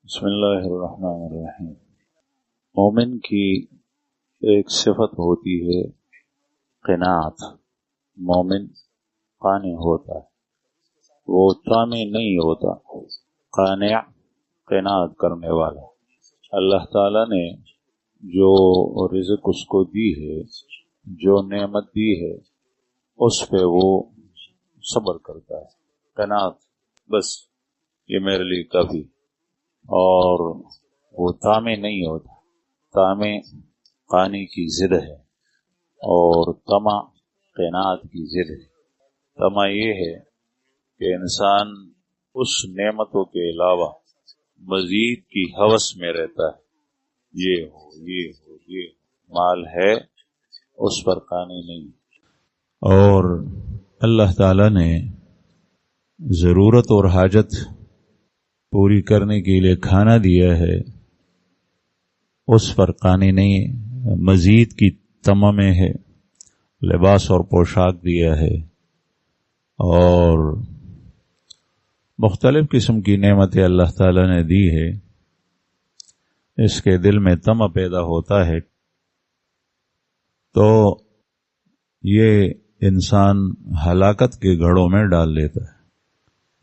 بسم اللہ الرحمن الرحیم۔ مومن کی ایک صفت ہوتی ہے قناعت۔ مومن قانع ہوتا ہے، وہ طامع نہیں ہوتا، قانع قناعت کرنے والا۔ اللہ تعالی نے جو رزق اس کو دی ہے، جو نعمت دی ہے، اس پہ وہ صبر کرتا ہے۔ قناعت، بس یہ میرے لیے کافی، اور وہ طامع نہیں ہوتا۔ طامع قانی کی ضد ہے اور طمع قناعت کی ضد ہے۔ طمع یہ ہے کہ انسان اس نعمتوں کے علاوہ مزید کی ہوس میں رہتا ہے، یہ ہو یہ ہو یہ مال ہے، اس پر قانی نہیں۔ اور اللہ تعالی نے ضرورت اور حاجت پوری کرنے کے لیے کھانا دیا ہے، اس پر قانی نہیں، مزید کی طمع میں ہے۔ لباس اور پوشاک دیا ہے اور مختلف قسم کی نعمتیں اللہ تعالی نے دی ہے، اس کے دل میں طمع پیدا ہوتا ہے تو یہ انسان ہلاکت کے گڑھوں میں ڈال لیتا ہے۔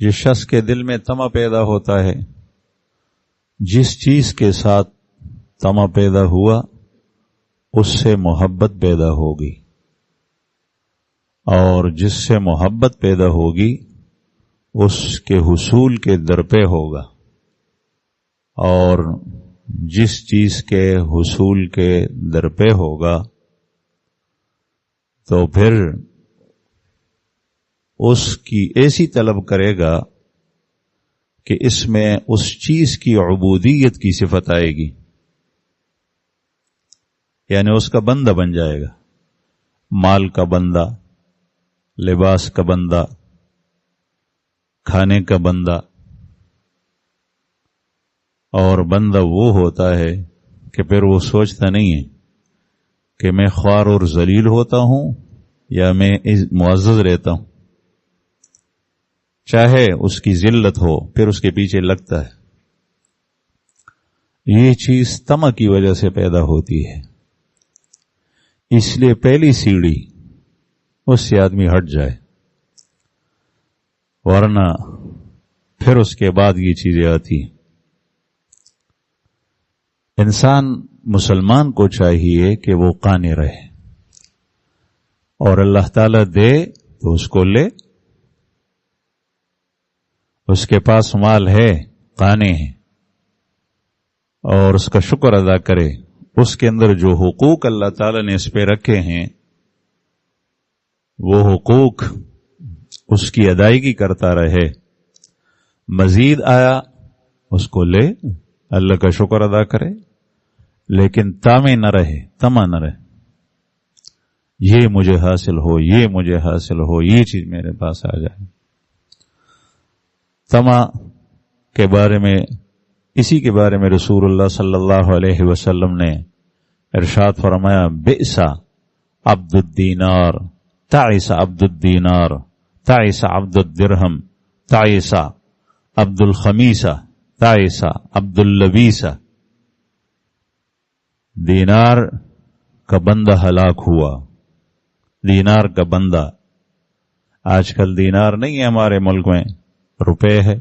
جس شخص کے دل میں طمع پیدا ہوتا ہے، جس چیز کے ساتھ طمع پیدا ہوا اس سے محبت پیدا ہوگی، اور جس سے محبت پیدا ہوگی اس کے حصول کے در پہ ہوگا، اور جس چیز کے حصول کے در پہ ہوگا تو پھر اس کی ایسی طلب کرے گا کہ اس میں اس چیز کی عبودیت کی صفت آئے گی، یعنی اس کا بندہ بن جائے گا۔ مال کا بندہ، لباس کا بندہ، کھانے کا بندہ۔ اور بندہ وہ ہوتا ہے کہ پھر وہ سوچتا نہیں ہے کہ میں خوار اور ذلیل ہوتا ہوں یا میں معزز رہتا ہوں، چاہے اس کی ذلت ہو پھر اس کے پیچھے لگتا ہے۔ یہ چیز طمع کی وجہ سے پیدا ہوتی ہے، اس لیے پہلی سیڑھی اس سے آدمی ہٹ جائے، ورنہ پھر اس کے بعد یہ چیزیں آتی ہیں۔ انسان مسلمان کو چاہیے کہ وہ قانع رہے، اور اللہ تعالیٰ دے تو اس کو لے، اس کے پاس مال ہے، قانع ہے، اور اس کا شکر ادا کرے۔ اس کے اندر جو حقوق اللہ تعالیٰ نے اس پہ رکھے ہیں وہ حقوق اس کی ادائیگی کرتا رہے، مزید آیا اس کو لے، اللہ کا شکر ادا کرے، لیکن طامع نہ رہے، طمع نہ رہے، یہ مجھے حاصل ہو، یہ مجھے حاصل ہو، یہ چیز میرے پاس آ جائے۔ طمع کے بارے میں، اسی کے بارے میں رسول اللہ صلی اللہ علیہ وسلم نے ارشاد فرمایا، بئس عبد الدینار، تعس عبد الدینار، تعس عبد الدرہم، تعس عبد الخمیسہ، تعس عبد اللبیسہ۔ دینار کا بندہ ہلاک ہوا، دینار کا بندہ۔ آج کل دینار نہیں ہے ہمارے ملک میں، روپے ہے،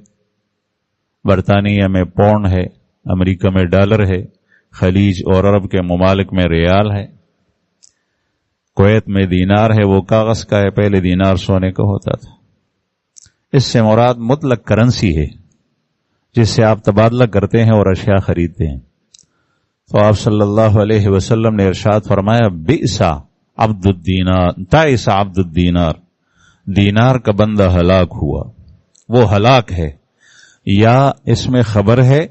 برطانیہ میں پاؤنڈ ہے، امریکہ میں ڈالر ہے، خلیج اور عرب کے ممالک میں ریال ہے، کویت میں دینار ہے، وہ کاغذ کا ہے، پہلے دینار سونے کا ہوتا تھا۔ اس سے مراد مطلق کرنسی ہے جس سے آپ تبادلہ کرتے ہیں اور اشیاء خریدتے ہیں۔ تو آپ صلی اللہ علیہ وسلم نے ارشاد فرمایا، بئس عبد الدینار، تعس عبد الدینار، دینار کا بندہ ہلاک ہوا۔ وہ ہلاک ہے، یا اس میں خبر ہے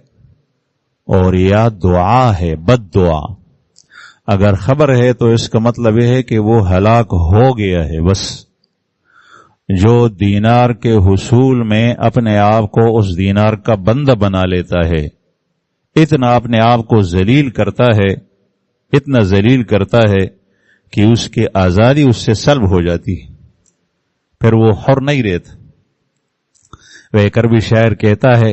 اور یا دعا ہے، بد دعا۔ اگر خبر ہے تو اس کا مطلب یہ ہے کہ وہ ہلاک ہو گیا ہے۔ بس جو دینار کے حصول میں اپنے آپ کو اس دینار کا بندہ بنا لیتا ہے، اتنا اپنے آپ کو ذلیل کرتا ہے، اتنا ذلیل کرتا ہے کہ اس کی آزادی اس سے سلب ہو جاتی ہے، پھر وہ حر نہیں رہتا۔ وہ ایک عربی شاعر کہتا ہے،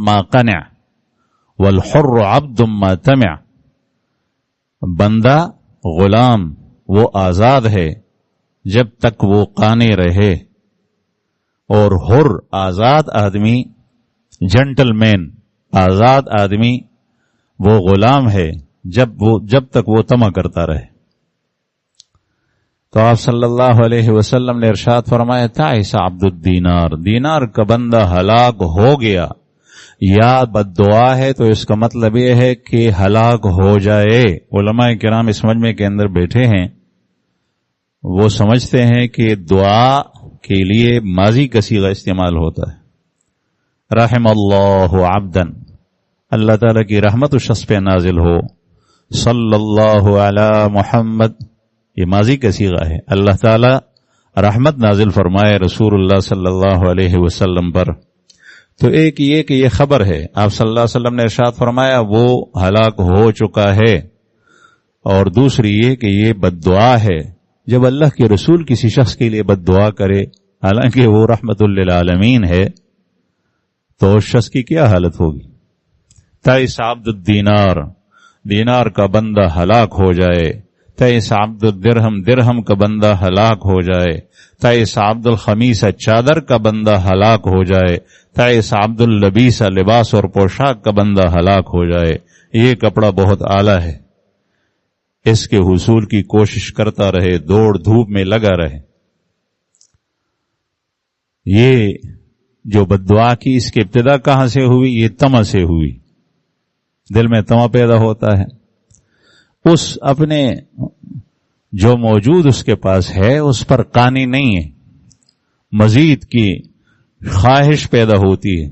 ما قنع والحر عبد ما تمع. بندہ غلام وہ آزاد ہے جب تک وہ قانع رہے، اور حر آزاد آدمی، جنٹل مین آزاد آدمی وہ غلام ہے جب تک وہ طمع کرتا رہے. تو آپ صلی اللہ علیہ وسلم نے ارشاد فرمایا تعس عبد الدینار، دینار کا بندہ ہلاک ہو گیا. یا بد دعا ہے تو اس کا مطلب یہ ہے کہ ہلاک ہو جائے. علماء کرام اس مجمع کے اندر بیٹھے ہیں، وہ سمجھتے ہیں کہ دعا کے لیے ماضی کا صیغہ استعمال ہوتا ہے. رحم اللہ عبدا، اللہ تعالیٰ کی رحمت اس شخص پہ نازل ہو. صلی اللہ علی محمد، یہ ماضی کا صیغہ ہے. اللہ تعالیٰ رحمت نازل فرمائے رسول اللہ صلی اللہ علیہ وسلم پر. تو ایک یہ کہ یہ خبر ہے، آپ صلی اللہ علیہ وسلم نے ارشاد فرمایا وہ ہلاک ہو چکا ہے. اور دوسری یہ کہ یہ بد دعا ہے. جب اللہ کے رسول کسی شخص کے لیے بد دعا کرے حالانکہ وہ رحمت للعالمین ہے تو اس شخص کی کیا حالت ہوگی. تعس عبد الدینار، دینار کا بندہ ہلاک ہو جائے. تعس عبد الدرہم، درہم کا بندہ ہلاک ہو جائے. تعس عبد الخمیس، چادر کا بندہ ہلاک ہو جائے. تعس عبد اللبیس، لباس اور پوشاک کا بندہ ہلاک ہو جائے. یہ کپڑا بہت اعلیٰ ہے، اس کے حصول کی کوشش کرتا رہے، دوڑ دھوپ میں لگا رہے. یہ جو بد دعا کی اس کی ابتدا کہاں سے ہوئی؟ یہ طمع سے ہوئی. دل میں طمع پیدا ہوتا ہے، اس اپنے جو موجود اس کے پاس ہے اس پر قانی نہیں ہے، مزید کی خواہش پیدا ہوتی ہے.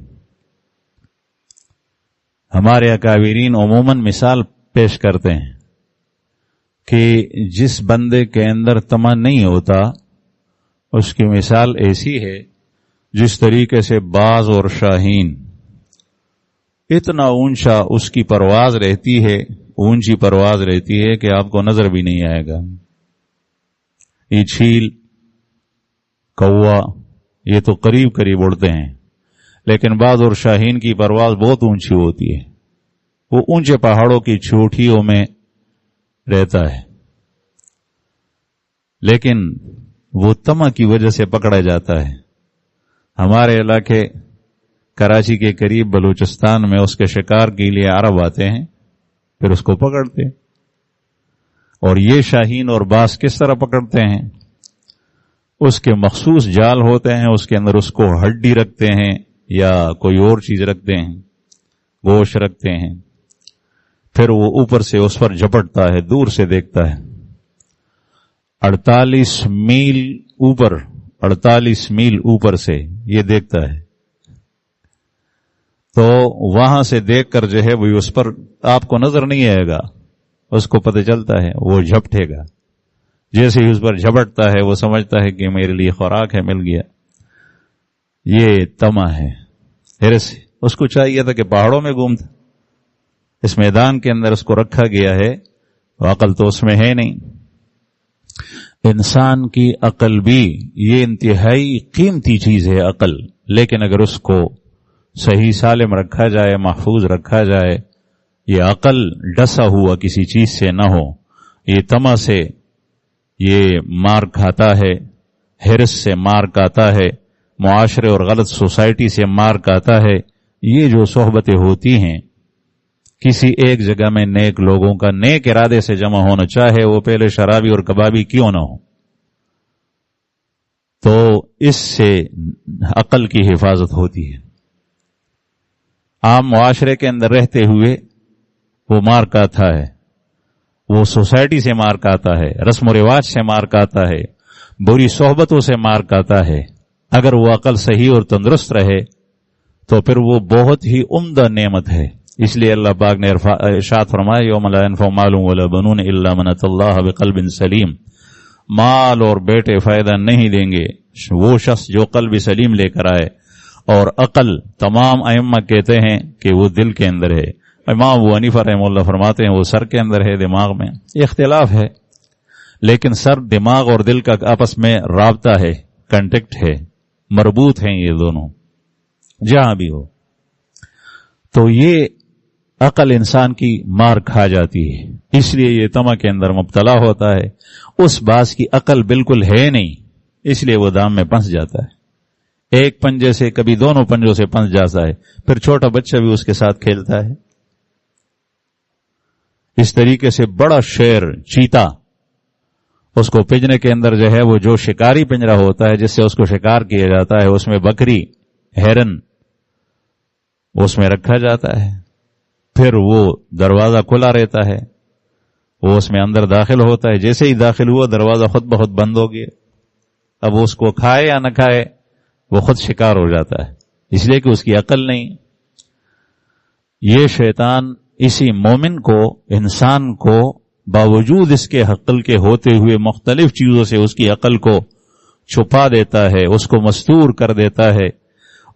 ہمارے اکابرین عموماً مثال پیش کرتے ہیں کہ جس بندے کے اندر طمع نہیں ہوتا اس کی مثال ایسی ہے جس طریقے سے باز اور شاہین اتنا اونچا اس کی پرواز رہتی ہے، اونچی پرواز رہتی ہے کہ آپ کو نظر بھی نہیں آئے گا. یہ چھیل، کوا یہ تو قریب قریب اڑتے ہیں، لیکن باز اور شاہین کی پرواز بہت اونچی ہوتی ہے. وہ اونچے پہاڑوں کی چوٹیوں میں رہتا ہے، لیکن وہ طمع کی وجہ سے پکڑا جاتا ہے. ہمارے علاقے کراچی کے قریب بلوچستان میں اس کے شکار کے لیے عرب آتے ہیں، پھر اس کو پکڑتے. اور یہ شاہین اور باز کس طرح پکڑتے ہیں؟ اس کے مخصوص جال ہوتے ہیں، اس کے اندر اس کو ہڈی رکھتے ہیں یا کوئی اور چیز رکھتے ہیں، گوشت رکھتے ہیں، پھر وہ اوپر سے اس پر جھپٹتا ہے، دور سے دیکھتا ہے. 48 میل اوپر سے یہ دیکھتا ہے. تو وہاں سے دیکھ کر جو ہے وہ اس پر آپ کو نظر نہیں آئے گا، اس کو پتہ چلتا ہے، وہ جھپٹے گا. جیسے ہی اس پر جھپٹتا ہے وہ سمجھتا ہے کہ میرے لیے خوراک ہے، مل گیا. یہ طمع ہے. پھر اس کو چاہیے تھا کہ پہاڑوں میں گھومتا، اس میدان کے اندر اس کو رکھا گیا ہے، عقل تو اس میں ہے نہیں. انسان کی عقل بھی یہ انتہائی قیمتی چیز ہے عقل، لیکن اگر اس کو صحیح سالم رکھا جائے، محفوظ رکھا جائے، یہ عقل ڈسا ہوا کسی چیز سے نہ ہو. یہ طمع سے یہ مار کھاتا ہے، حرص سے مار کھاتا ہے، معاشرے اور غلط سوسائٹی سے مار کھاتا ہے. یہ جو صحبتیں ہوتی ہیں کسی ایک جگہ میں نیک لوگوں کا نیک ارادے سے جمع ہونا، چاہے وہ پہلے شرابی اور کبابی کیوں نہ ہو، تو اس سے عقل کی حفاظت ہوتی ہے. عام معاشرے کے اندر رہتے ہوئے وہ مار کھاتا ہے، وہ سوسائٹی سے مار کھاتا ہے، رسم و رواج سے مار کھاتا ہے، بری صحبتوں سے مار کھاتا ہے. اگر وہ عقل صحیح اور تندرست رہے تو پھر وہ بہت ہی عمدہ نعمت ہے. اس لیے اللہ پاک نے ارشاد فرمایا یوم لا ينفع مال ولا بنون الا من اتى الله بقلب سلیم. مال اور بیٹے فائدہ نہیں دیں گے، وہ شخص جو قلب سلیم لے کر آئے. اور عقل تمام ائمہ کہتے ہیں کہ وہ دل کے اندر ہے. امام ابو حنیفہ رحمہ اللہ فرماتے ہیں وہ سر کے اندر ہے، دماغ میں. اختلاف ہے، لیکن سر، دماغ اور دل کا آپس میں رابطہ ہے، کنٹیکٹ ہے. مربوط ہیں یہ دونوں جہاں بھی ہو. تو یہ عقل انسان کی مار کھا جاتی ہے، اس لیے یہ طمع کے اندر مبتلا ہوتا ہے. اس باز کی عقل بالکل ہے نہیں، اس لیے وہ دام میں پھنس جاتا ہے. ایک پنجے سے کبھی دونوں پنجوں سے پھنس جاتا ہے، پھر چھوٹا بچہ بھی اس کے ساتھ کھیلتا ہے. اس طریقے سے بڑا شیر چیتا، اس کو پنجرے کے اندر جو ہے وہ جو شکاری پنجرا ہوتا ہے جس سے اس کو شکار کیا جاتا ہے، اس میں بکری، ہرن اس میں رکھا جاتا ہے. پھر وہ دروازہ کھلا رہتا ہے، وہ اس میں اندر داخل ہوتا ہے. جیسے ہی داخل ہوا دروازہ خود بخود بند ہو گیا. اب اس کو کھائے یا نہ کھائے وہ خود شکار ہو جاتا ہے، اس لیے کہ اس کی عقل نہیں. یہ شیطان اسی مومن کو، انسان کو، باوجود اس کے عقل کے ہوتے ہوئے مختلف چیزوں سے اس کی عقل کو چھپا دیتا ہے، اس کو مستور کر دیتا ہے،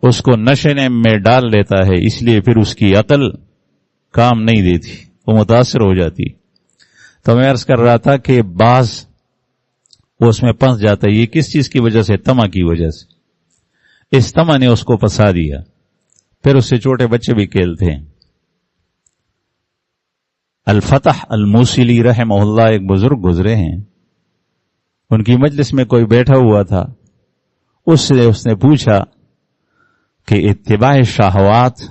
اس کو نشے میں ڈال دیتا ہے. اس لیے پھر اس کی عقل کام نہیں دیتی، وہ متاثر ہو جاتی. تو میں عرض کر رہا تھا کہ بعض وہ اس میں پھنس جاتا ہے. یہ کس چیز کی وجہ سے؟ طمع کی وجہ سے. اس طمع نے اس کو پھنسا دیا. پھر اس سے چھوٹے بچے بھی کھیلتے ہیں. الفتح الموصلی رحمہ اللہ ایک بزرگ گزرے ہیں، ان کی مجلس میں کوئی بیٹھا ہوا تھا. اس نے پوچھا کہ اتباع شہوات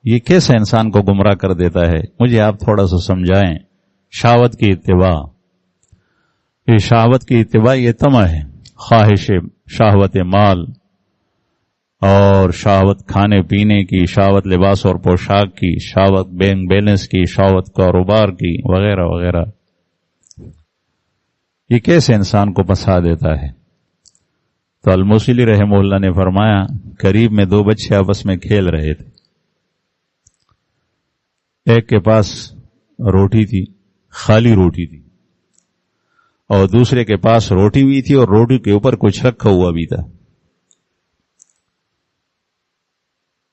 یہ کیسے انسان کو گمراہ کر دیتا ہے، مجھے آپ تھوڑا سا سمجھائیں. شہوت کی اتباع، یہ شہوت کی اتباع یہ طمع ہے، خواہش، شہوت مال اور شہوت کھانے پینے کی، شہوت لباس اور پوشاک کی، شہوت بینک بیلنس کی، شہوت کاروبار کی، وغیرہ وغیرہ. یہ کیسے انسان کو پھنسا دیتا ہے؟ تو الموصلی رحمہ اللہ نے فرمایا، قریب میں دو بچے آپس میں کھیل رہے تھے. ایک کے پاس روٹی تھی، خالی روٹی تھی، اور دوسرے کے پاس روٹی بھی تھی اور روٹی کے اوپر کچھ رکھا ہوا بھی تھا.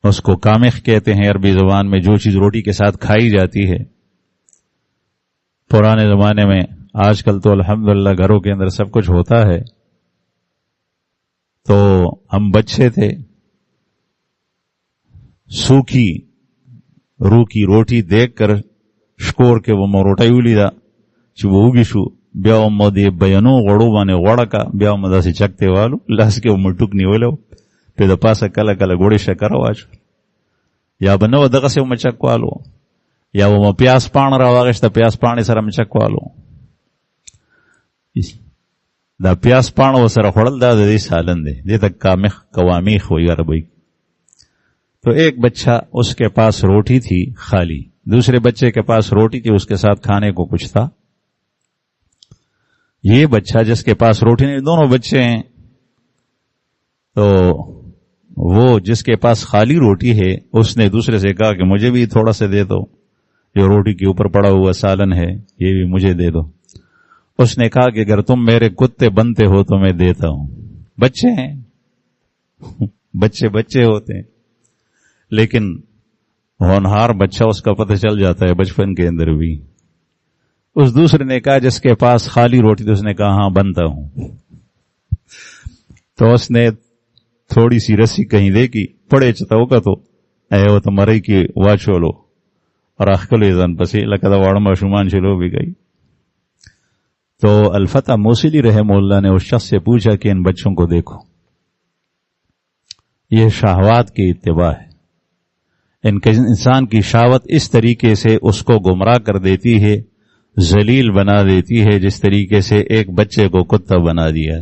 اس کو کامخ کہتے ہیں عربی زبان میں، جو چیز روٹی کے ساتھ کھائی جاتی ہے. پرانے زمانے میں، آج کل تو الحمدللہ گھروں کے اندر سب کچھ ہوتا ہے. تو ہم بچے تھے، سوکھی روح کی روٹی دیکھ کر شکور کے وہ روٹیو لیدا چې وږي شو، بیا مو دې بیانو غړو باندې غوړه کا، بیا مو داسې چکتے والو لاس کې مو ټوک نیولو، په د پاسه کله کله ګوړې شکر واچو، یا به نو دغسې مو چکوالو، یا به مو پیاز پاڼه راواغېسته، پیاز پاڼې سره مو چکوالو. دا پیاز پاڼه ورسره خوړل دا د دې سالن دی، دې ته کامخ قوامیخ وایي عربی. تو ایک بچہ اس کے پاس روٹی تھی خالی، دوسرے بچے کے پاس روٹی تھی، اس کے ساتھ کھانے کو کچھ تھا. یہ بچہ جس کے پاس روٹی نہیں، دونوں بچے ہیں، تو وہ جس کے پاس خالی روٹی ہے اس نے دوسرے سے کہا کہ مجھے بھی تھوڑا سا دے دو، جو روٹی کے اوپر پڑا ہوا سالن ہے یہ بھی مجھے دے دو. اس نے کہا کہ اگر تم میرے کتے بنتے ہو تو میں دیتا ہوں. بچے ہیں، بچے ہوتے ہیں، لیکن ہونہار بچہ اس کا پتہ چل جاتا ہے بچپن کے اندر بھی. اس دوسرے نے کہا جس کے پاس خالی روٹی، تو اس نے کہا ہاں بنتا ہوں. تو اس نے تھوڑی سی رسی کہیں دیکھی، پڑے چتاو کا تو ایو تو مرئی کی واچولو اور اخکلو ازان پسی لکہ وارما شمان چلو بھی گئی. تو الفتح موصلی رحمہ اللہ نے اس شخص سے پوچھا کہ ان بچوں کو دیکھو، یہ شہوات کی اتباع ہے. انسان کی شہوت اس طریقے سے اس کو گمراہ کر دیتی ہے، ذلیل بنا دیتی ہے، جس طریقے سے ایک بچے کو کتا بنا دیا.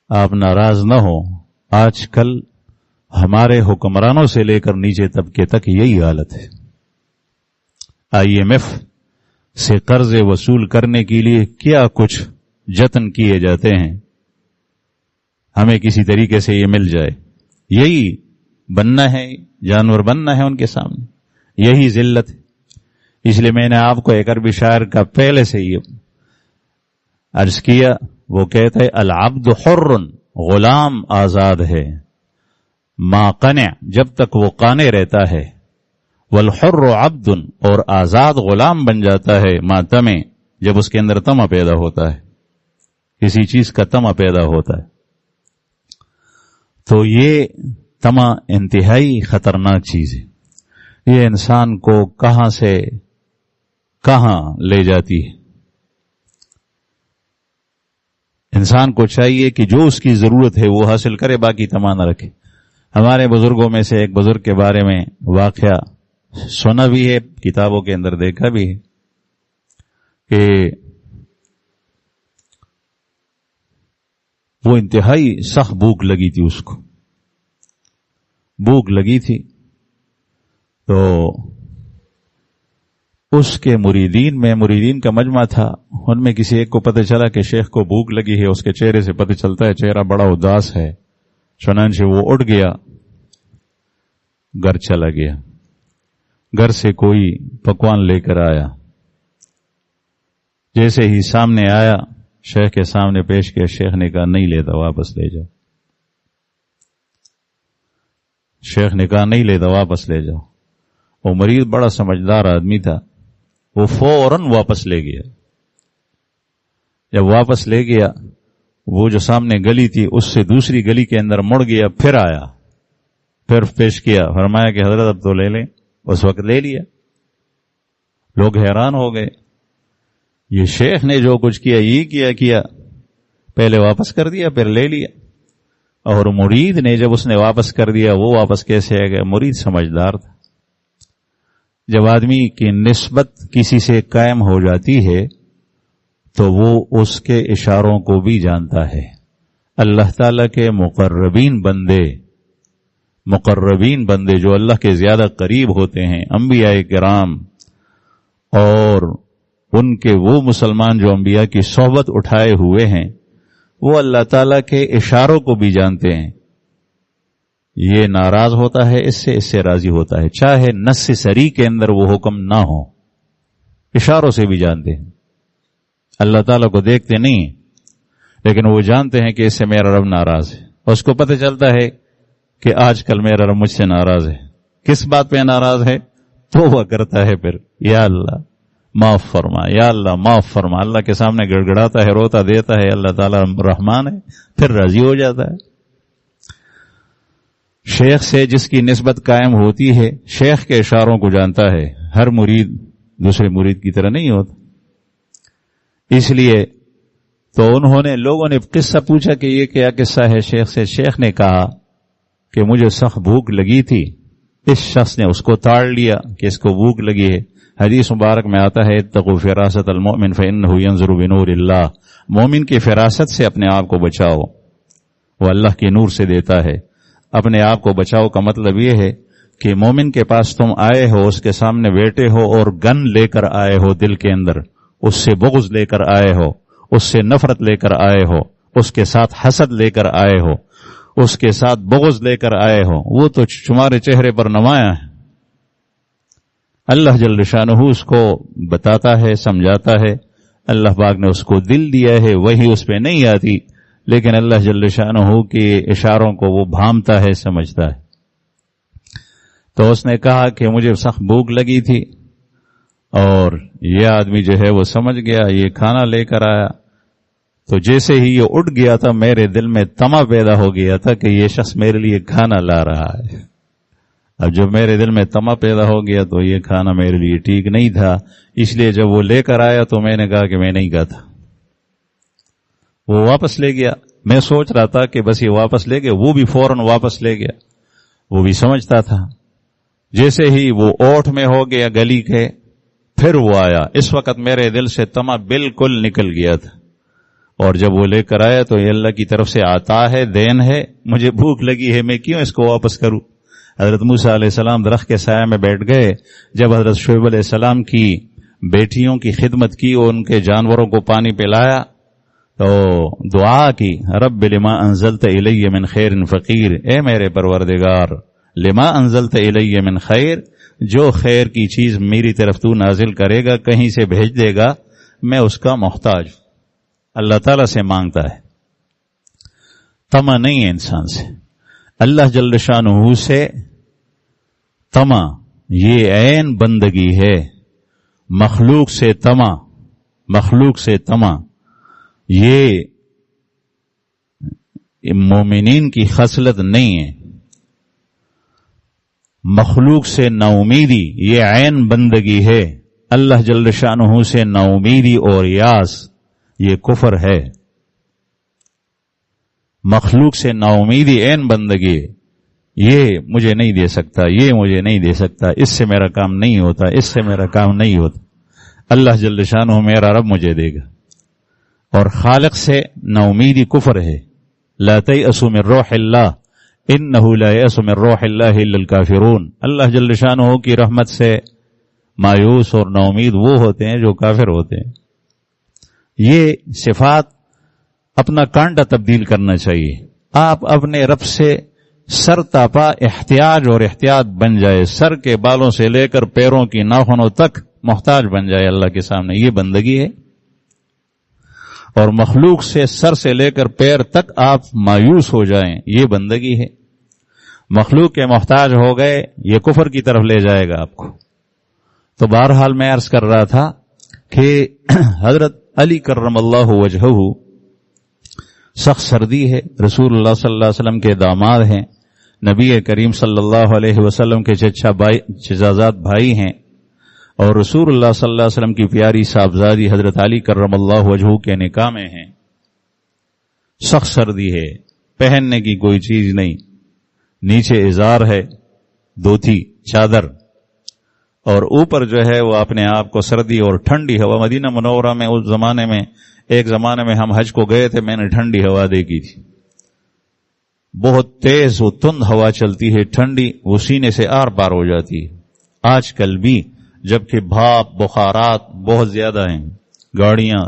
آپ ناراض نہ ہو، آج کل ہمارے حکمرانوں سے لے کر نیچے طبقے تک یہی حالت ہے. IMF سے قرض وصول کرنے کے لیے کیا کچھ جتن کیے جاتے ہیں، ہمیں کسی طریقے سے یہ مل جائے. یہی بننا ہے، جانور بننا ہے ان کے سامنے، یہی ذلت ہے. اس لیے میں نے آپ کو ایک عربی شاعر کا پہلے سے یہ عرض کیا، وہ کہتا ہے العبد حر، غلام آزاد ہے، ما قنع، جب تک وہ قانع رہتا ہے، والحر عبد، اور آزاد غلام بن جاتا ہے، ما طمع، جب اس کے اندر طمع پیدا ہوتا ہے، کسی چیز کا طمع پیدا ہوتا ہے. تو یہ طمع انتہائی خطرناک چیز ہے، یہ انسان کو کہاں سے کہاں لے جاتی ہے۔ انسان کو چاہیے کہ جو اس کی ضرورت ہے وہ حاصل کرے، باقی طمع نہ رکھے۔ ہمارے بزرگوں میں سے ایک بزرگ کے بارے میں واقعہ سنا بھی ہے، کتابوں کے اندر دیکھا بھی ہے کہ وہ انتہائی سخت بھوک لگی تھی، اس کو بھوک لگی تھی، تو اس کے مریدین کا مجمع تھا، ان میں کسی ایک کو پتہ چلا کہ شیخ کو بھوک لگی ہے، اس کے چہرے سے پتہ چلتا ہے چہرہ بڑا اداس ہے، چنانچہ وہ اٹھ گیا، گھر چلا گیا، گھر سے کوئی پکوان لے کر آیا، جیسے ہی سامنے آیا شیخ کے سامنے پیش کیا، شیخ نے کہا نہیں لیتا، واپس لے جاؤ۔ شیخ نے کہا نہیں لیتا، واپس لے جاؤ۔ وہ مریض بڑا سمجھدار آدمی تھا، وہ فوراً واپس لے گیا۔ جب واپس لے گیا، وہ جو سامنے گلی تھی اس سے دوسری گلی کے اندر مڑ گیا، پھر آیا، پھر پیش کیا، فرمایا کہ حضرت اب تو لے لیں۔ اس وقت لے لیا۔ لوگ حیران ہو گئے، یہ شیخ نے جو کچھ کیا یہ کیا، پہلے واپس کر دیا پھر لے لیا۔ اور مرید نے جب اس نے واپس کر دیا، وہ واپس کیسے آ گیا؟ مرید سمجھدار تھا۔ جب آدمی کی نسبت کسی سے قائم ہو جاتی ہے تو وہ اس کے اشاروں کو بھی جانتا ہے۔ اللہ تعالیٰ کے مقربین بندے جو اللہ کے زیادہ قریب ہوتے ہیں، انبیاء کرام، اور ان کے وہ مسلمان جو انبیاء کی صحبت اٹھائے ہوئے ہیں، وہ اللہ تعالیٰ کے اشاروں کو بھی جانتے ہیں۔ یہ ناراض ہوتا ہے اس سے راضی ہوتا ہے، چاہے نص صریح کے اندر وہ حکم نہ ہو، اشاروں سے بھی جانتے ہیں۔ اللہ تعالیٰ کو دیکھتے نہیں، لیکن وہ جانتے ہیں کہ اس سے میرا رب ناراض ہے۔ اس کو پتہ چلتا ہے کہ آج کل میرا رب مجھ سے ناراض ہے۔ کس بات پہ ناراض ہے؟ توبہ کرتا ہے، پھر یا اللہ معاف فرما، یا اللہ معاف فرما، اللہ کے سامنے گڑ گڑاتا ہے، روتا دیتا ہے، اللہ تعالیٰ رحمان ہے، پھر راضی ہو جاتا ہے۔ شیخ سے جس کی نسبت قائم ہوتی ہے، شیخ کے اشاروں کو جانتا ہے۔ ہر مرید دوسرے مرید کی طرح نہیں ہوتا۔ اس لیے تو لوگوں نے قصہ پوچھا کہ یہ کیا قصہ ہے شیخ سے۔ شیخ نے کہا کہ مجھے سخت بھوک لگی تھی، اس شخص نے اس کو تاڑ لیا کہ اس کو بھوک لگی ہے۔ حدیث مبارک میں آتا ہے اتقوا فراست المؤمن فإنه ينظر بنور اللہ، مومن کی فراست سے اپنے آپ کو بچاؤ، وہ اللہ کے نور سے دیتا ہے۔ اپنے آپ کو بچاؤ کا مطلب یہ ہے کہ مومن کے پاس تم آئے ہو، اس کے سامنے بیٹھے ہو اور گن لے کر آئے ہو، دل کے اندر اس سے بغض لے کر آئے ہو، اس سے نفرت لے کر آئے ہو، اس کے ساتھ حسد لے کر آئے ہو، اس کے ساتھ بغض لے کر آئے ہو، وہ تو تمہارے چہرے پر نمایاں ہے۔ اللہ جل شانہ اس کو بتاتا ہے، سمجھاتا ہے۔ اللہ پاک نے اس کو دل دیا ہے، وہی اس پہ نہیں آتی، لیکن اللہ جل شانہ کے اشاروں کو وہ بھامتا ہے، سمجھتا ہے۔ تو اس نے کہا کہ مجھے سخت بھوک لگی تھی، اور یہ آدمی جو ہے وہ سمجھ گیا، یہ کھانا لے کر آیا، تو جیسے ہی یہ اٹھ گیا تھا میرے دل میں طمع پیدا ہو گیا تھا کہ یہ شخص میرے لیے کھانا لا رہا ہے۔ اب جب میرے دل میں طمع پیدا ہو گیا تو یہ کھانا میرے لیے ٹھیک نہیں تھا، اس لیے جب وہ لے کر آیا تو میں نے کہا کہ میں نہیں کھاتا۔ وہ واپس لے گیا۔ میں سوچ رہا تھا کہ بس یہ واپس لے گیا، وہ بھی فوراً واپس لے گیا، وہ بھی سمجھتا تھا۔ جیسے ہی وہ اوٹ میں ہو گیا گلی کے، پھر وہ آیا۔ اس وقت میرے دل سے طمع بالکل نکل گیا تھا، اور جب وہ لے کر آیا تو یہ اللہ کی طرف سے عطا ہے، دین ہے، مجھے بھوک لگی ہے، میں کیوں اس کو واپس کروں؟ حضرت موسیٰ علیہ السلام درخت کے سائے میں بیٹھ گئے۔ جب حضرت شعیب علیہ السلام کی بیٹیوں کی خدمت کی اور ان کے جانوروں کو پانی پلایا تو دعا کی، رب لما انزلت الی من خیر فقیر، اے میرے پروردگار، لما انزلت الی من خیر، جو خیر کی چیز میری طرف تو نازل کرے گا، کہیں سے بھیج دے گا، میں اس کا محتاج ہوں۔ اللہ تعالیٰ سے مانگتا ہے، طمع نہیں ہے انسان سے۔ اللہ جل شانہ سے طمع یہ عین بندگی ہے۔ مخلوق سے طمع یہ مومنین کی خصلت نہیں ہے. مخلوق سے نا امیدی یہ عین بندگی ہے. اللہ جل شانہ سے نا امیدی اور یاس یہ کفر ہے. مخلوق سے نا امیدی عین بندگی ہے. یہ مجھے نہیں دے سکتا، یہ مجھے نہیں دے سکتا، اس سے میرا کام نہیں ہوتا، اس سے میرا کام نہیں ہوتا. اللہ جل شانہ میرا رب مجھے دے گا. اور خالق سے نا امیدی کفر ہے. لا تیأسوا من روح اللہ انہ لا یأس من روح اللہ الا الکافرون. اللہ جل شانہ کی رحمت سے مایوس اور نا امید وہ ہوتے ہیں جو کافر ہوتے ہیں. یہ صفات اپنا کانٹا تبدیل کرنا چاہیے. آپ اپنے رب سے سر تاپا احتیاج اور احتیاط بن جائے. سر کے بالوں سے لے کر پیروں کی ناخنوں تک محتاج بن جائے اللہ کے سامنے. یہ بندگی ہے. اور مخلوق سے سر سے لے کر پیر تک آپ مایوس ہو جائیں، یہ بندگی ہے. مخلوق کے محتاج ہو گئے یہ کفر کی طرف لے جائے گا آپ کو. تو بہرحال میں عرض کر رہا تھا کہ حضرت علی کرم اللہ وجہہ سخت سردی ہے. رسول اللہ صلی اللہ علیہ وسلم کے داماد ہیں. نبی کریم صلی اللہ علیہ وسلم کے چچا بھائی ہیں. اور رسول اللہ صلی اللہ علیہ وسلم کی پیاری صاحبزادی حضرت علی کرم اللہ وجہہ کے نکاح میں ہیں. سخت سردی ہے، پہننے کی کوئی چیز نہیں. نیچے ازار ہے، دھوتی چادر، اور اوپر جو ہے وہ اپنے آپ کو سردی اور ٹھنڈی ہوا. مدینہ منورہ میں اس زمانے میں، ایک زمانے میں ہم حج کو گئے تھے، میں نے ٹھنڈی ہوا دیکھی تھی. بہت تیز و تند ہوا چلتی ہے، ٹھنڈی، وہ سینے سے آر پار ہو جاتی ہے. آج کل بھی جبکہ بھاپ بخارات بہت زیادہ ہیں، گاڑیاں،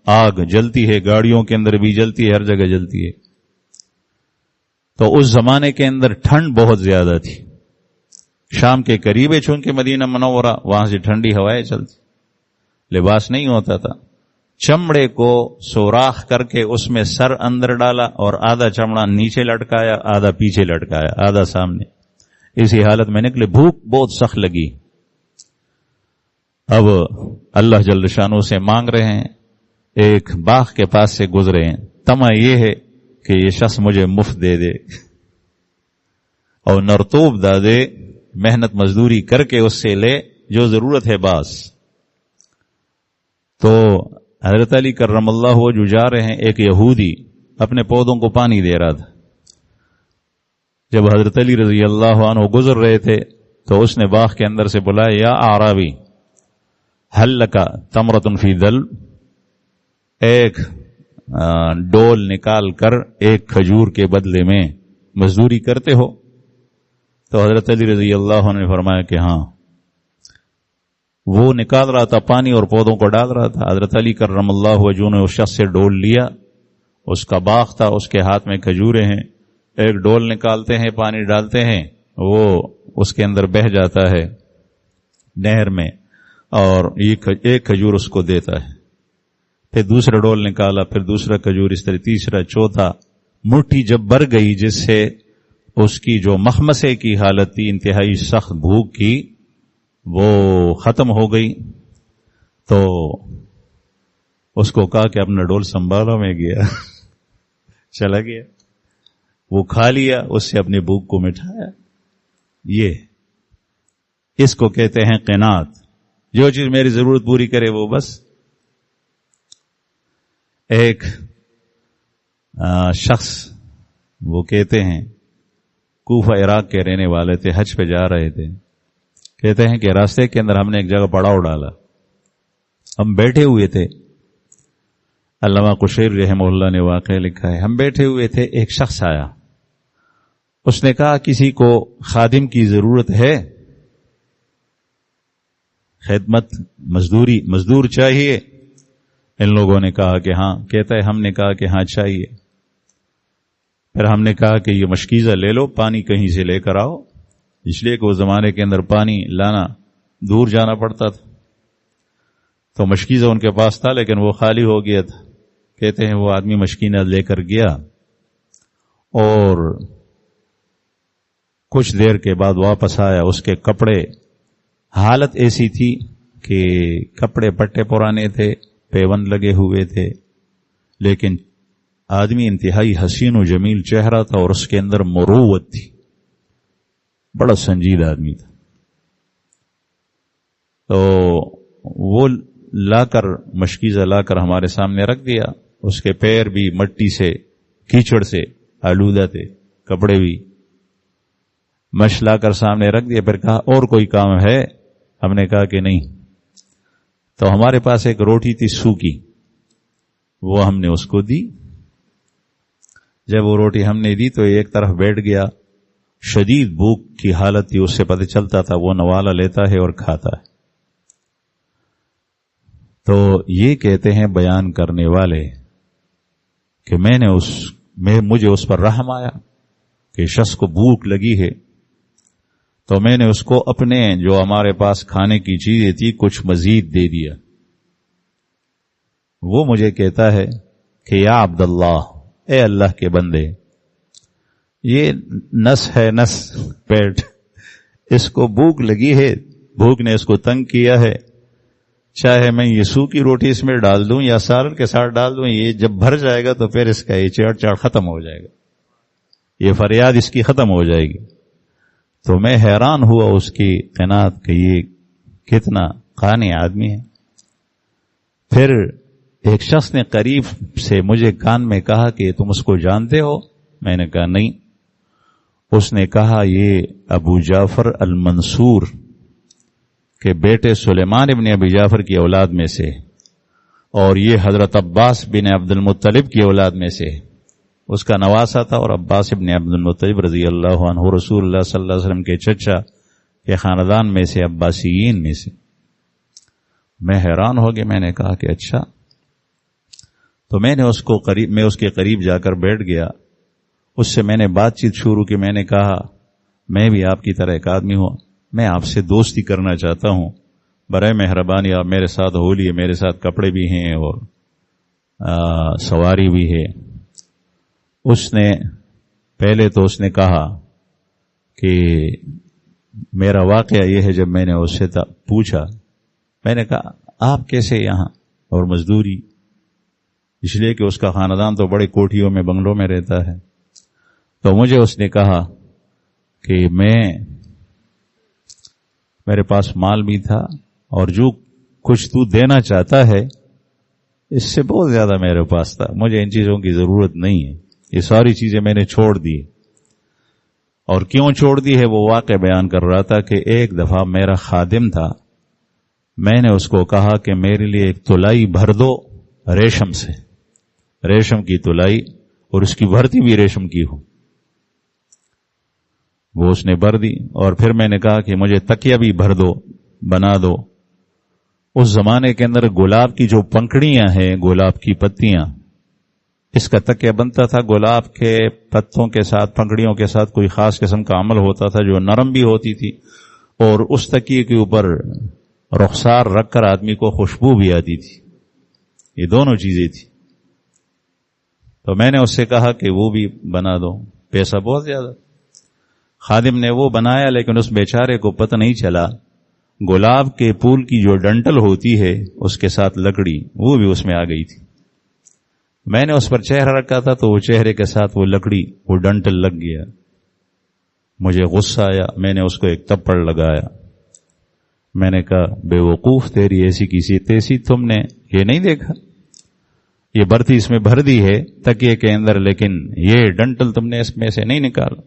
آگ جلتی ہے، گاڑیوں کے اندر بھی جلتی ہے، ہر جگہ جلتی ہے. تو اس زمانے کے اندر ٹھنڈ بہت زیادہ تھی. شام کے قریب ہے چونکہ مدینہ منورہ، وہاں سے ٹھنڈی ہوائیں چلتی. لباس نہیں ہوتا تھا. چمڑے کو سوراخ کر کے اس میں سر اندر ڈالا اور آدھا چمڑا نیچے لٹکایا، آدھا پیچھے لٹکایا، آدھا سامنے. اسی حالت میں نکلے. بھوک بہت سخت لگی. اب اللہ جل شانہ سے مانگ رہے ہیں. ایک باغ کے پاس سے گزرے ہیں. تمہ یہ ہے کہ یہ شخص مجھے مفت دے دے اور نرتوب دا دے، محنت مزدوری کر کے اس سے لے جو ضرورت ہے باس. تو حضرت علی کرم اللہ وہ جو جا رہے ہیں، ایک یہودی اپنے پودوں کو پانی دے رہا تھا. جب حضرت علی رضی اللہ عنہ گزر رہے تھے تو اس نے باغ کے اندر سے بلایا، یا اعرابی حل لکا تمرۃ فی دل، ایک ڈول نکال کر ایک کھجور کے بدلے میں مزدوری کرتے ہو؟ تو حضرت علی رضی اللہ عنہ نے فرمایا کہ ہاں. وہ نکال رہا تھا پانی اور پودوں کو ڈال رہا تھا. حضرت علی کرم اللہ وجہہ نے اس شخص سے ڈول لیا. اس کا باغ تھا، اس کے ہاتھ میں کھجوریں ہیں. ایک ڈول نکالتے ہیں، پانی ڈالتے ہیں، وہ اس کے اندر بہہ جاتا ہے نہر میں، اور ایک کھجور اس کو دیتا ہے. پھر دوسرا ڈول نکالا، پھر دوسرا کھجور، اس طرح تیسرا، چوتھا. مٹھی جب بھر گئی جس سے اس کی جو مخمسے کی حالت تھی، انتہائی سخت بھوک کی، وہ ختم ہو گئی. تو اس کو کہا کہ اپنا ڈول سنبھالو. میں گیا چلا گیا، وہ کھا لیا، اس سے اپنی بھوک کو مٹھایا. یہ اس کو کہتے ہیں قناعت. جو چیز میری ضرورت پوری کرے وہ بس. ایک شخص وہ کہتے ہیں، کوفہ عراق کے رہنے والے تھے، حج پہ جا رہے تھے. کہتے ہیں کہ راستے کے اندر ہم نے ایک جگہ پڑاؤ ڈالا. ہم بیٹھے ہوئے تھے، علامہ قشیر رحمہ اللہ نے واقعہ لکھا ہے. ہم بیٹھے ہوئے تھے، ایک شخص آیا. اس نے کہا کسی کو خادم کی ضرورت ہے؟ خدمت، مزدور چاہیے؟ ان لوگوں نے کہا کہ ہاں. کہتا ہے ہم نے کہا کہ ہاں چاہیے. پھر ہم نے کہا کہ یہ مشکیزہ لے لو، پانی کہیں سے لے کر آؤ، اس لیے کہ اس زمانے کے اندر پانی لانا دور جانا پڑتا تھا. تو مشکیزہ ان کے پاس تھا لیکن وہ خالی ہو گیا تھا. کہتے ہیں وہ آدمی مشکینہ لے کر گیا اور کچھ دیر کے بعد واپس آیا. اس کے کپڑے، حالت ایسی تھی کہ کپڑے پٹے پرانے تھے، پیون لگے ہوئے تھے، لیکن آدمی انتہائی حسین و جمیل چہرہ تھا اور اس کے اندر مروت تھی، بڑا سنجیدہ آدمی تھا. تو وہ لا کر مشکیزہ لا کر ہمارے سامنے رکھ دیا. اس کے پیر بھی مٹی سے کیچڑ سے آلودہ تھے، کپڑے بھی. مش لا کر سامنے رکھ دیا. پھر کہا اور کوئی کام ہے؟ ہم نے کہا کہ نہیں. تو ہمارے پاس ایک روٹی تھی سوکھی، وہ ہم نے اس کو دی. جب وہ روٹی ہم نے دی تو ایک طرف بیٹھ گیا. شدید بھوک کی حالت تھی، اس سے پتہ چلتا تھا وہ نوالا لیتا ہے اور کھاتا ہے. تو یہ کہتے ہیں بیان کرنے والے کہ مجھے اس پر رحم آیا کہ شخص کو بھوک لگی ہے، تو میں نے اس کو اپنے جو ہمارے پاس کھانے کی چیزیں تھی کچھ مزید دے دیا. وہ مجھے کہتا ہے کہ یا عبداللہ، اے اللہ کے بندے، یہ نس ہے، نس پیٹ، اس کو بھوک لگی ہے، بھوک نے اس کو تنگ کیا ہے. چاہے میں یہ سوکھی روٹی اس میں ڈال دوں یا سالن کے ساتھ ڈال دوں، یہ جب بھر جائے گا تو پھر اس کا یہ چیڑ ختم ہو جائے گا، یہ فریاد اس کی ختم ہو جائے گی. تو میں حیران ہوا اس کی قناعت کہ یہ کتنا قانع آدمی ہے. پھر ایک شخص نے قریب سے مجھے کان میں کہا کہ تم اس کو جانتے ہو؟ میں نے کہا نہیں. اس نے کہا یہ ابو جعفر المنصور کے بیٹے سلیمان ابن ابی جعفر کی اولاد میں سے، اور یہ حضرت عباس بن عبد المطلب کی اولاد میں سے، اس کا نواسا تھا. اور عباس ابن عبد المطلب رضی اللہ عنہ رسول اللہ صلی اللہ علیہ وسلم کے چچا کے خاندان میں سے، عباسیین میں سے. میں حیران ہو گیا. میں نے کہا کہ اچھا. تو میں اس کے قریب جا کر بیٹھ گیا. اس سے میں نے بات چیت شروع کی. میں نے کہا میں بھی آپ کی طرح ایک آدمی ہوں، میں آپ سے دوستی کرنا چاہتا ہوں، برائے مہربانی آپ میرے ساتھ ہو لیے. میرے ساتھ کپڑے بھی ہیں اور سواری بھی ہے. اس نے کہا کہ میرا واقعہ یہ ہے. جب میں نے اس سے پوچھا، میں نے کہا آپ کیسے یہاں اور مزدوری؟ اس لیے کہ اس کا خاندان تو بڑے کوٹھیوں میں، بنگلوں میں رہتا ہے. تو مجھے اس نے کہا کہ میرے پاس مال بھی تھا اور جو کچھ تو دینا چاہتا ہے اس سے بہت زیادہ میرے پاس تھا، مجھے ان چیزوں کی ضرورت نہیں ہے، یہ ساری چیزیں میں نے چھوڑ دی. اور کیوں چھوڑ دی ہے وہ واقع بیان کر رہا تھا کہ ایک دفعہ میرا خادم تھا، میں نے اس کو کہا کہ میرے لیے ایک تلائی بھر دو ریشم سے، ریشم کی تلائی، اور اس کی بھرتی بھی ریشم کی ہو. وہ اس نے بھر دی. اور پھر میں نے کہا کہ مجھے تکیہ بھی بھر دو، بنا دو. اس زمانے کے اندر گلاب کی جو پنکھڑیاں ہیں، گلاب کی پتیاں، اس کا تکیہ بنتا تھا. گلاب کے پتوں کے ساتھ، پنکھڑیوں کے ساتھ کوئی خاص قسم کا عمل ہوتا تھا جو نرم بھی ہوتی تھی، اور اس تکیے کے اوپر رخسار رکھ کر آدمی کو خوشبو بھی آتی تھی. یہ دونوں چیزیں تھی. تو میں نے اس سے کہا کہ وہ بھی بنا دو. پیسہ بہت زیادہ. خادم نے وہ بنایا، لیکن اس بیچارے کو پتہ نہیں چلا گلاب کے پھول کی جو ڈنٹل ہوتی ہے اس کے ساتھ لکڑی، وہ بھی اس میں آ گئی تھی. میں نے اس پر چہرہ رکھا تھا تو وہ چہرے کے ساتھ وہ لکڑی، وہ ڈنٹل لگ گیا. مجھے غصہ آیا. میں نے اس کو ایک تپڑ لگایا. میں نے کہا بے وقوف، تیری ایسی کسی تیسی تم نے یہ نہیں دیکھا؟ یہ برتی اس میں بھر دی ہے تکیے کے اندر، لیکن یہ ڈنٹل تم نے اس میں سے نہیں نکالا.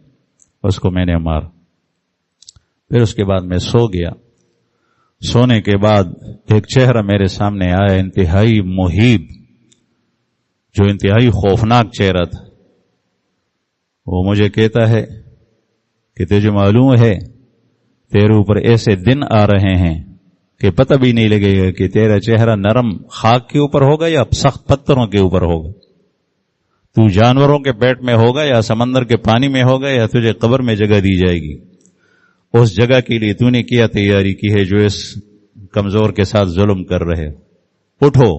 اس کو میں نے مارا. پھر اس کے بعد میں سو گیا. سونے کے بعد ایک چہرہ میرے سامنے آیا، انتہائی محیب، جو انتہائی خوفناک چہرہ تھا. وہ مجھے کہتا ہے کہ تجھے معلوم ہے تیرے اوپر ایسے دن آ رہے ہیں کہ پتہ بھی نہیں لگے گا کہ تیرا چہرہ نرم خاک کے اوپر ہوگا یا سخت پتھروں کے اوپر ہوگا، تو جانوروں کے پیٹ میں ہوگا یا سمندر کے پانی میں ہوگا، یا تجھے قبر میں جگہ دی جائے گی. اس جگہ کے لیے تو نے کیا تیاری کی ہے جو اس کمزور کے ساتھ ظلم کر رہے. اٹھو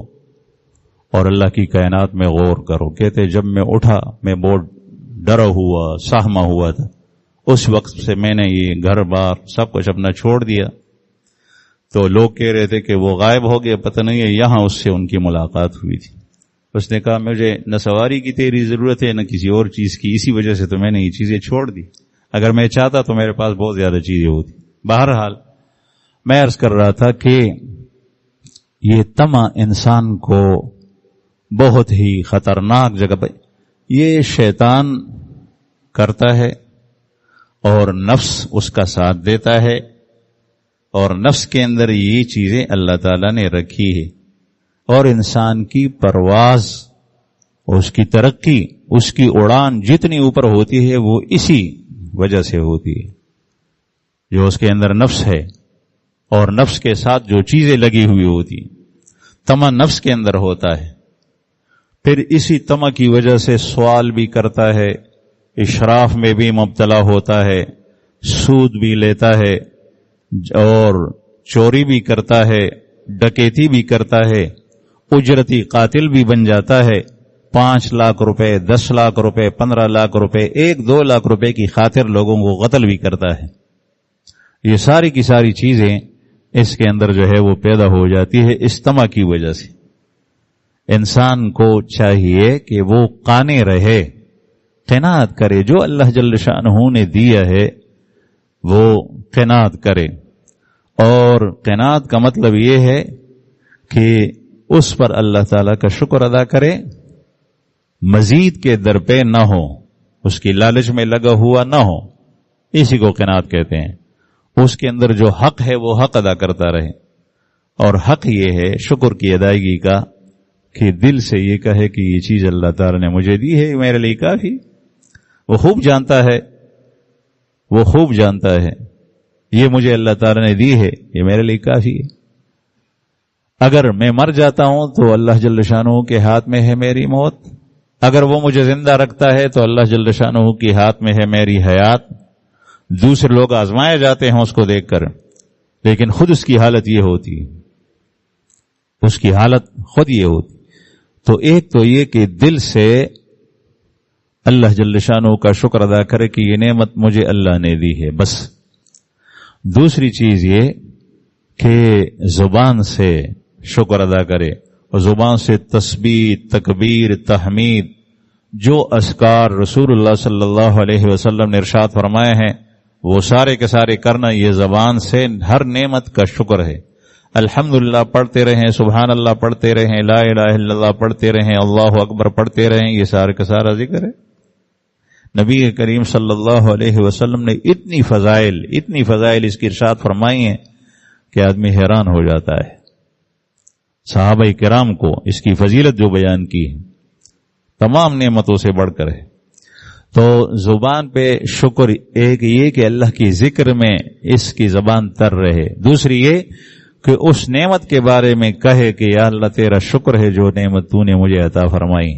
اور اللہ کی کائنات میں غور کرو. کہتے جب میں اٹھا میں بہت ڈرا ہوا، سہما ہوا تھا. اس وقت سے میں نے یہ گھر بار سب کچھ اپنا چھوڑ دیا. تو لوگ کہہ رہے تھے کہ وہ غائب ہو گئے، پتہ نہیں ہے یہاں اس سے ان کی ملاقات ہوئی تھی. اس نے کہا مجھے نہ سواری کی تیری ضرورت ہے نہ کسی اور چیز کی، اسی وجہ سے تو میں نے یہ چیزیں چھوڑ دی، اگر میں چاہتا تو میرے پاس بہت زیادہ چیزیں ہوتی۔ بہرحال میں عرض کر رہا تھا کہ یہ طمع انسان کو بہت ہی خطرناک جگہ پہ یہ شیطان کرتا ہے اور نفس اس کا ساتھ دیتا ہے، اور نفس کے اندر یہ چیزیں اللہ تعالیٰ نے رکھی ہے، اور انسان کی پرواز، اس کی ترقی، اس کی اڑان جتنی اوپر ہوتی ہے وہ اسی وجہ سے ہوتی ہے، جو اس کے اندر نفس ہے اور نفس کے ساتھ جو چیزیں لگی ہوئی ہوتی ہیں۔ طمع نفس کے اندر ہوتا ہے، پھر اسی طمع کی وجہ سے سوال بھی کرتا ہے، اشراف میں بھی مبتلا ہوتا ہے، سود بھی لیتا ہے اور چوری بھی کرتا ہے، ڈکیتی بھی کرتا ہے، اجرتی قاتل بھی بن جاتا ہے، 5 لاکھ روپے، 10 لاکھ روپے، 15 لاکھ روپے، 1-2 لاکھ روپے کی خاطر لوگوں کو قتل بھی کرتا ہے۔ یہ ساری کی ساری چیزیں اس کے اندر جو ہے وہ پیدا ہو جاتی ہے اس طمع کی وجہ سے۔ انسان کو چاہیے کہ وہ قانع رہے، قناعت کرے، جو اللہ جل شانہ نے دیا ہے وہ قناعت کرے، اور قناعت کا مطلب یہ ہے کہ اس پر اللہ تعالیٰ کا شکر ادا کرے، مزید کے در پہ نہ ہو، اس کی لالچ میں لگا ہوا نہ ہو، اسی کو قناعت کہتے ہیں۔ اس کے اندر جو حق ہے وہ حق ادا کرتا رہے، اور حق یہ ہے شکر کی ادائیگی کا کہ دل سے یہ کہے کہ یہ چیز اللہ تعالیٰ نے مجھے دی ہے، میرے لیے کافی۔ وہ خوب جانتا ہے، وہ خوب جانتا ہے یہ مجھے اللہ تعالیٰ نے دی ہے، یہ میرے لیے کافی ہے۔ اگر میں مر جاتا ہوں تو اللہ جل شانہ کے ہاتھ میں ہے میری موت، اگر وہ مجھے زندہ رکھتا ہے تو اللہ جل شانہ کے ہاتھ میں ہے میری حیات۔ دوسرے لوگ آزمائے جاتے ہیں اس کو دیکھ کر، لیکن خود اس کی حالت یہ ہوتی ہے، اس کی حالت خود یہ ہوتی۔ تو ایک تو یہ کہ دل سے اللہ جل شانہ کا شکر ادا کرے کہ یہ نعمت مجھے اللہ نے دی ہے بس۔ دوسری چیز یہ کہ زبان سے شکر ادا کرے، اور زبان سے تسبیح، تکبیر، تحمید، جو اذکار رسول اللہ صلی اللہ علیہ وسلم نے ارشاد فرمائے ہیں وہ سارے کے سارے کرنا، یہ زبان سے ہر نعمت کا شکر ہے۔ الحمدللہ پڑھتے رہیں، سبحان اللہ پڑھتے رہیں، لا الہ الا اللہ پڑھتے رہیں، اللہ اکبر پڑھتے رہیں، یہ سارے کا سارا ذکر ہے۔ نبی کریم صلی اللہ علیہ وسلم نے اتنی فضائل اس کی ارشاد فرمائی ہیں کہ آدمی حیران ہو جاتا ہے۔ صحابہ کرام کو اس کی فضیلت جو بیان کی ہے تمام نعمتوں سے بڑھ کر ہے۔ تو زبان پہ شکر، ایک یہ کہ اللہ کی ذکر میں اس کی زبان تر رہے، دوسری یہ کہ اس نعمت کے بارے میں کہے کہ یا اللہ تیرا شکر ہے جو نعمت تو نے مجھے عطا فرمائی۔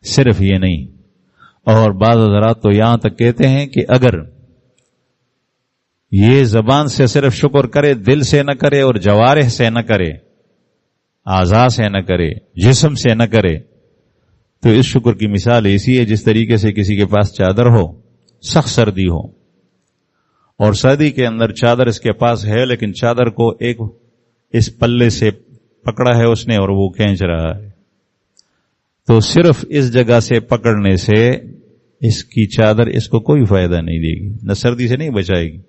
صرف یہ نہیں، اور بعض حضرات تو یہاں تک کہتے ہیں کہ اگر یہ زبان سے صرف شکر کرے، دل سے نہ کرے اور جوارح سے نہ کرے، اعضاء سے نہ کرے، جسم سے نہ کرے، تو اس شکر کی مثال ایسی ہے جس طریقے سے کسی کے پاس چادر ہو، سخت سردی ہو، اور سردی کے اندر چادر اس کے پاس ہے لیکن چادر کو ایک اس پلے سے پکڑا ہے اس نے اور وہ کھینچ رہا ہے، تو صرف اس جگہ سے پکڑنے سے اس کی چادر اس کو کوئی فائدہ نہیں دے گی، نہ سردی سے نہیں بچائے گی۔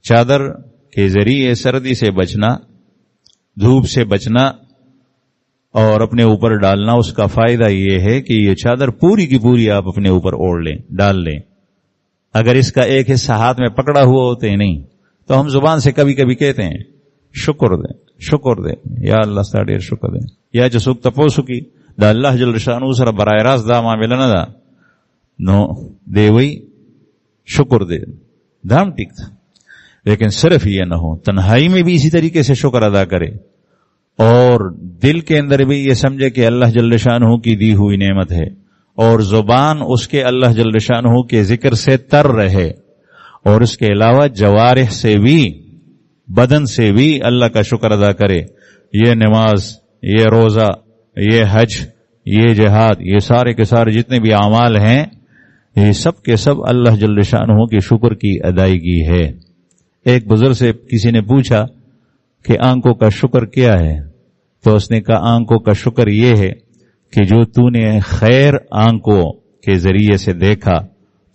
چادر کے ذریعے سردی سے بچنا، دھوپ سے بچنا اور اپنے اوپر ڈالنا، اس کا فائدہ یہ ہے کہ یہ چادر پوری کی پوری آپ اپنے اوپر اوڑھ لیں، ڈال لیں۔ اگر اس کا ایک حصہ ہاتھ میں پکڑا ہوا ہوتے ہیں نہیں تو ہم زبان سے کبھی کبھی کہتے ہیں شکر دیں، شکر دیں، یا اللہ ساڑھے شکر دیں، یا جو سوک تپوسکی دا اللہ جل شانو سر برائے راست دا معاملہ نہ دا نو دے وئی شکر دے دام ٹک تھا۔ لیکن صرف یہ نہ ہو، تنہائی میں بھی اسی طریقے سے شکر ادا کرے، اور دل کے اندر بھی یہ سمجھے کہ اللہ جل شانہ کی دی ہوئی نعمت ہے، اور زبان اس کے اللہ جل شانہ کے ذکر سے تر رہے، اور اس کے علاوہ جوارح سے بھی، بدن سے بھی اللہ کا شکر ادا کرے۔ یہ نماز، یہ روزہ، یہ حج، یہ جہاد، یہ سارے کے سارے جتنے بھی اعمال ہیں یہ سب کے سب اللہ جل شانہ کے شکر کی ادائیگی ہے۔ ایک بزرگ سے کسی نے پوچھا کہ آنکھوں کا شکر کیا ہے؟ تو اس نے کہا آنکھوں کا شکر یہ ہے کہ جو تو نے خیر آنکھوں کے ذریعے سے دیکھا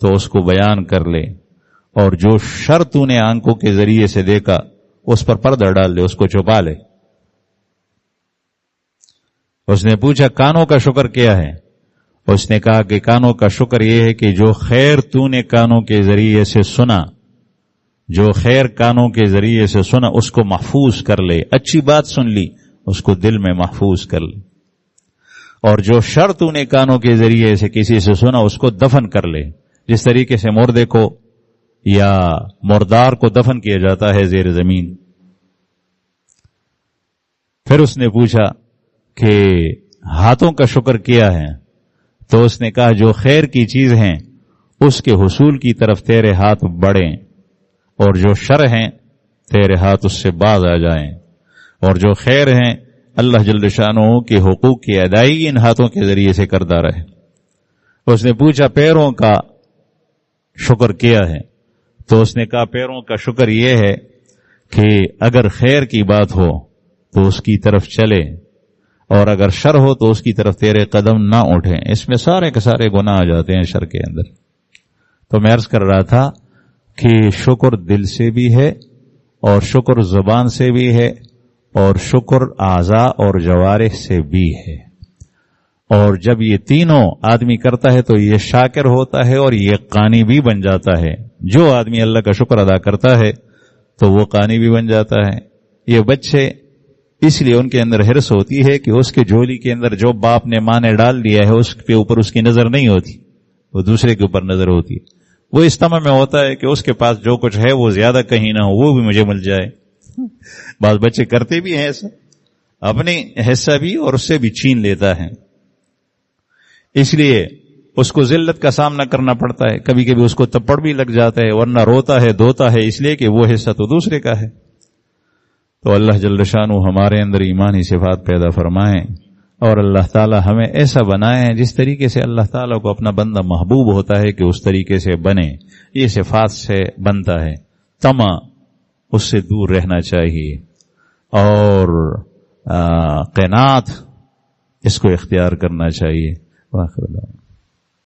تو اس کو بیان کر لے، اور جو شر تو نے آنکھوں کے ذریعے سے دیکھا اس پر پردہ ڈال لے، اس کو چھپا لے۔ اس نے پوچھا کانوں کا شکر کیا ہے؟ اس نے کہا کہ کانوں کا شکر یہ ہے کہ جو خیر تو نے کانوں کے ذریعے سے سنا، جو خیر کانوں کے ذریعے سے سنا اس کو محفوظ کر لے، اچھی بات سن لی اس کو دل میں محفوظ کر لے، اور جو شر تو نے کانوں کے ذریعے سے کسی سے سنا اس کو دفن کر لے، جس طریقے سے مردے کو یا مردار کو دفن کیا جاتا ہے زیر زمین۔ پھر اس نے پوچھا کہ ہاتھوں کا شکر کیا ہے؟ تو اس نے کہا جو خیر کی چیز ہیں اس کے حصول کی طرف تیرے ہاتھ بڑھیں، اور جو شر ہیں تیرے ہاتھ اس سے باز آ جائیں، اور جو خیر ہیں اللہ جل شانہ کے حقوق کی ادائیگی ان ہاتھوں کے ذریعے سے کرتا رہے۔ اس نے پوچھا پیروں کا شکر کیا ہے؟ تو اس نے کہا پیروں کا شکر یہ ہے کہ اگر خیر کی بات ہو تو اس کی طرف چلے، اور اگر شر ہو تو اس کی طرف تیرے قدم نہ اٹھیں۔ اس میں سارے کے سارے گناہ آ جاتے ہیں شر کے اندر۔ تو میں عرض کر رہا تھا کہ شکر دل سے بھی ہے، اور شکر زبان سے بھی ہے، اور شکر اعضاء اور جوارح سے بھی ہے، اور جب یہ تینوں آدمی کرتا ہے تو یہ شاکر ہوتا ہے اور یہ قانی بھی بن جاتا ہے۔ جو آدمی اللہ کا شکر ادا کرتا ہے تو وہ قانی بھی بن جاتا ہے۔ یہ بچے اس لیے ان کے اندر حرص ہوتی ہے کہ اس کے جھولی کے اندر جو باپ نے ماں نے ڈال دیا ہے اس کے اوپر اس کی نظر نہیں ہوتی، وہ دوسرے کے اوپر نظر ہوتی ہے۔ وہ اس طمع میں ہوتا ہے کہ اس کے پاس جو کچھ ہے وہ زیادہ کہیں نہ ہو، وہ بھی مجھے مل جائے۔ بعض بچے کرتے بھی ہیں ایسا، اپنے حصہ بھی اور اس سے بھی چھین لیتا ہے، اس لیے اس کو ذلت کا سامنا کرنا پڑتا ہے، کبھی کبھی اس کو تپڑ بھی لگ جاتا ہے، ورنہ روتا ہے دھوتا ہے اس لیے کہ وہ حصہ تو دوسرے کا ہے۔ تو اللہ جل شانہ ہمارے اندر ایمانی صفات پیدا فرمائیں، اور اللہ تعالی ہمیں ایسا بنائیں جس طریقے سے اللہ تعالیٰ کو اپنا بندہ محبوب ہوتا ہے کہ اس طریقے سے بنے۔ یہ صفات سے بنتا ہے، طمع اس سے دور رہنا چاہیے، اور قناعت اس کو اختیار کرنا چاہیے۔ وآخر دعوانا